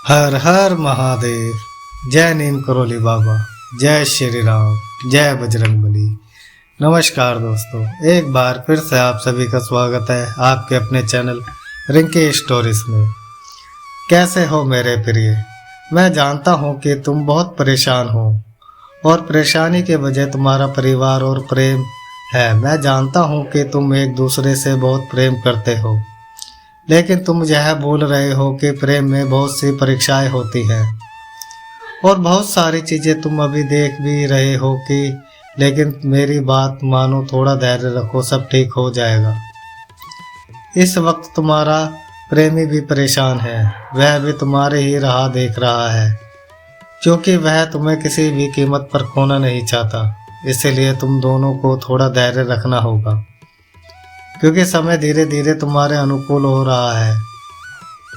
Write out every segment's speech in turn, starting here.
हर हर महादेव। जय नीम करोली बाबा। जय श्री राम। जय बजरंगबली। नमस्कार दोस्तों, एक बार फिर से आप सभी का स्वागत है आपके अपने चैनल रिंकी स्टोरीज में। कैसे हो मेरे प्रिय? मैं जानता हूँ कि तुम बहुत परेशान हो और परेशानी के वजह तुम्हारा परिवार और प्रेम है। मैं जानता हूँ कि तुम एक दूसरे से बहुत प्रेम करते हो, लेकिन तुम यह भूल रहे हो कि प्रेम में बहुत सी परीक्षाएं होती हैं और बहुत सारी चीज़ें तुम अभी देख भी रहे हो कि, लेकिन मेरी बात मानो, थोड़ा धैर्य रखो, सब ठीक हो जाएगा। इस वक्त तुम्हारा प्रेमी भी परेशान है, वह भी तुम्हारे ही राह देख रहा है, क्योंकि वह तुम्हें किसी भी कीमत पर खोना नहीं चाहता। इसलिए तुम दोनों को थोड़ा धैर्य रखना होगा, क्योंकि समय धीरे धीरे तुम्हारे अनुकूल हो रहा है।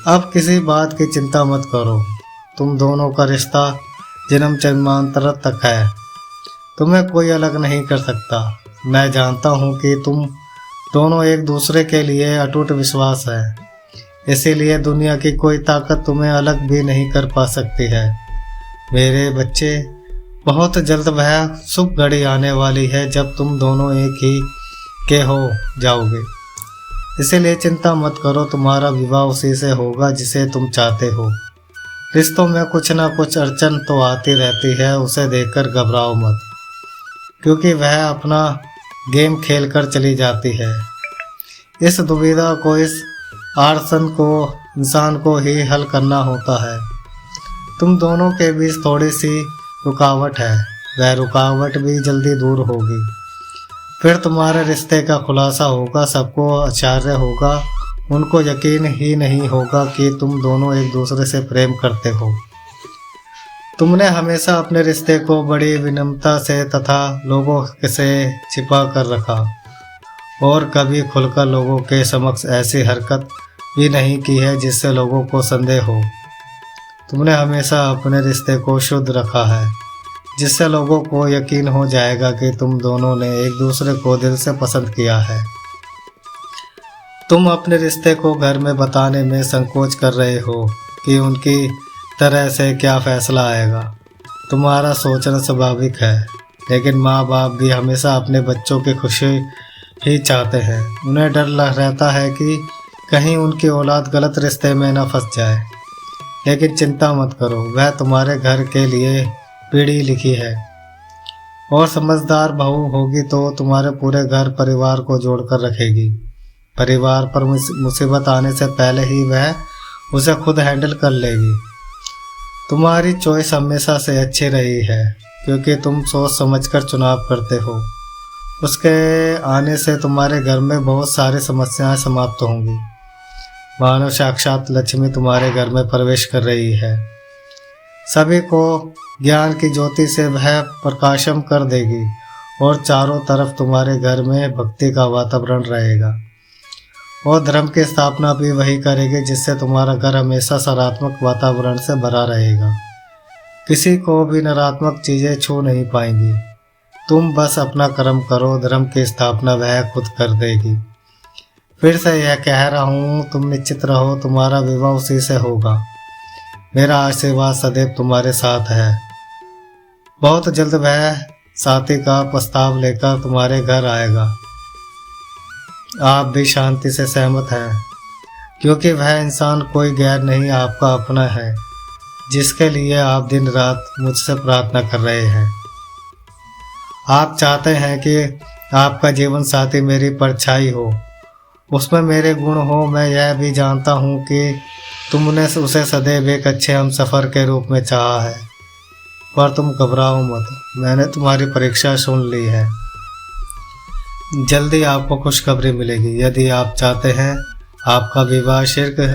अब किसी बात की चिंता मत करो, तुम दोनों का रिश्ता जन्म जन्मांतर तक है, तुम्हें कोई अलग नहीं कर सकता। मैं जानता हूँ कि तुम दोनों एक दूसरे के लिए अटूट विश्वास है, इसीलिए दुनिया की कोई ताकत तुम्हें अलग भी नहीं कर पा सकती है। मेरे बच्चे, बहुत जल्द वह शुभ घड़ी आने वाली है जब तुम दोनों एक ही के हो जाओगे। इसीलिए चिंता मत करो, तुम्हारा विवाह उसी से होगा जिसे तुम चाहते हो। रिश्तों में कुछ ना कुछ अड़चन तो आती रहती है, उसे देखकर घबराओ मत, क्योंकि वह अपना गेम खेल कर चली जाती है। इस दुविधा को, इस आड़सन को इंसान को ही हल करना होता है। तुम दोनों के बीच थोड़ी सी रुकावट है, वह रुकावट भी जल्दी दूर होगी। फिर तुम्हारे रिश्ते का खुलासा होगा, सबको आश्चर्य होगा, उनको यकीन ही नहीं होगा कि तुम दोनों एक दूसरे से प्रेम करते हो। तुमने हमेशा अपने रिश्ते को बड़ी विनम्रता से तथा लोगों से छिपा कर रखा और कभी खुलकर लोगों के समक्ष ऐसी हरकत भी नहीं की है जिससे लोगों को संदेह हो। तुमने हमेशा अपने रिश्ते को शुद्ध रखा है, जिससे लोगों को यकीन हो जाएगा कि तुम दोनों ने एक दूसरे को दिल से पसंद किया है। तुम अपने रिश्ते को घर में बताने में संकोच कर रहे हो कि उनकी तरह से क्या फैसला आएगा। तुम्हारा सोचना स्वाभाविक है, लेकिन माँ बाप भी हमेशा अपने बच्चों की खुशी ही चाहते हैं। उन्हें डर लग रहता है कि कहीं उनकी औलाद गलत रिश्ते में न फंस जाए। लेकिन चिंता मत करो, वह तुम्हारे घर के लिए पीढ़ी लिखी है और समझदार बहू होगी तो तुम्हारे पूरे घर परिवार को जोड़कर रखेगी। परिवार पर मुसीबत आने से पहले ही वह उसे खुद हैंडल कर लेगी। तुम्हारी चॉइस हमेशा से अच्छी रही है, क्योंकि तुम सोच समझकर चुनाव करते हो। उसके आने से तुम्हारे घर में बहुत सारी समस्याएं समाप्त होंगी, मानो साक्षात लक्ष्मी तुम्हारे घर में प्रवेश कर रही है। सभी को ज्ञान की ज्योति से वह प्रकाशम कर देगी और चारों तरफ तुम्हारे घर में भक्ति का वातावरण रहेगा और धर्म की स्थापना भी वही करेगी, जिससे तुम्हारा घर हमेशा सकारात्मक वातावरण से भरा रहेगा। किसी को भी नकारात्मक चीज़ें छू नहीं पाएंगी। तुम बस अपना कर्म करो, धर्म की स्थापना वह खुद कर देगी। फिर से यह कह रहा हूँ, तुम निश्चित रहो, तुम्हारा विवाह उसी से होगा। मेरा आशीर्वाद सदैव तुम्हारे साथ है। बहुत जल्द वह शादी का प्रस्ताव लेकर तुम्हारे घर आएगा। आप भी शांति से सहमत हैं, क्योंकि वह इंसान कोई गैर नहीं, आपका अपना है, जिसके लिए आप दिन रात मुझसे प्रार्थना कर रहे हैं। आप चाहते हैं कि आपका जीवन साथी मेरी परछाई हो, उसमें मेरे गुण हो। मैं यह भी जानता हूँ कि तुमने उसे सदैव एक अच्छे हम सफ़र के रूप में चाहा है, पर तुम घबराओ मत, मैंने तुम्हारी परीक्षा सुन ली है। जल्दी आपको खुशखबरी मिलेगी। यदि आप चाहते हैं आपका विवाह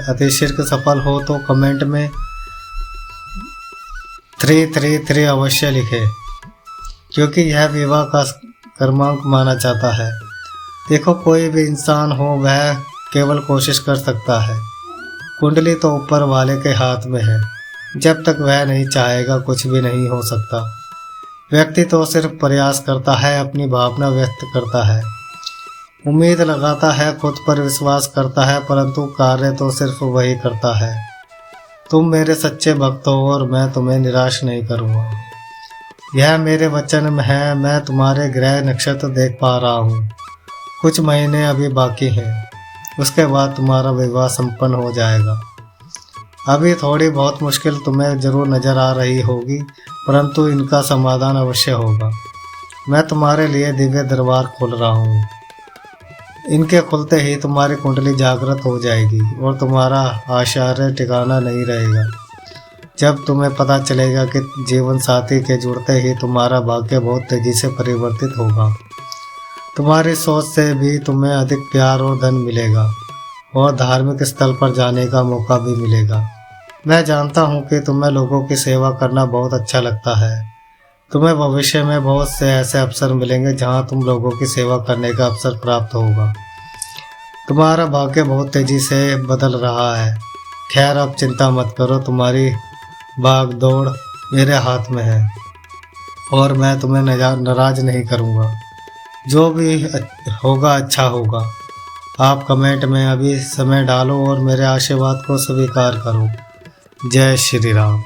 अतिशीघ्र सफल हो तो कमेंट में 333 अवश्य लिखें, क्योंकि यह विवाह का क्रमांक माना जाता है। देखो, कोई भी इंसान हो वह केवल कोशिश कर सकता है, कुंडली तो ऊपर वाले के हाथ में है। जब तक वह नहीं चाहेगा कुछ भी नहीं हो सकता। व्यक्ति तो सिर्फ प्रयास करता है, अपनी भावना व्यक्त करता है, उम्मीद लगाता है, खुद पर विश्वास करता है, परंतु कार्य तो सिर्फ वही करता है तुम मेरे सच्चे भक्त हो और मैं तुम्हें निराश नहीं करूँगा। यह मेरे वचन है। मैं तुम्हारे ग्रह नक्षत्र देख पा रहा हूँ। कुछ महीने अभी बाकी हैं, उसके बाद तुम्हारा विवाह संपन्न हो जाएगा। अभी थोड़ी बहुत मुश्किल तुम्हें जरूर नजर आ रही होगी, परंतु इनका समाधान अवश्य होगा। मैं तुम्हारे लिए दिव्य दरबार खोल रहा हूँ। इनके खुलते ही तुम्हारी कुंडली जागृत हो जाएगी और तुम्हारा आश्चर्य ठिकाना नहीं रहेगा। जब तुम्हें पता चलेगा कि जीवन साथी के जुड़ते ही तुम्हारा भाग्य बहुत तेजी से परिवर्तित होगा। तुम्हारी सोच से भी तुम्हें अधिक प्यार और धन मिलेगा और धार्मिक स्थल पर जाने का मौका भी मिलेगा। मैं जानता हूँ कि तुम्हें लोगों की सेवा करना बहुत अच्छा लगता है। तुम्हें भविष्य में बहुत से ऐसे अवसर मिलेंगे जहाँ तुम लोगों की सेवा करने का अवसर प्राप्त होगा। तुम्हारा भाग्य बहुत तेजी से बदल रहा है। खैर, अब चिंता मत करो, तुम्हारी भाग दौड़ मेरे हाथ में है और मैं तुम्हें नाराज नहीं करूँगा। जो भी होगा अच्छा होगा। आप कमेंट में अभी समय डालो और मेरे आशीर्वाद को स्वीकार करो। जय श्री राम।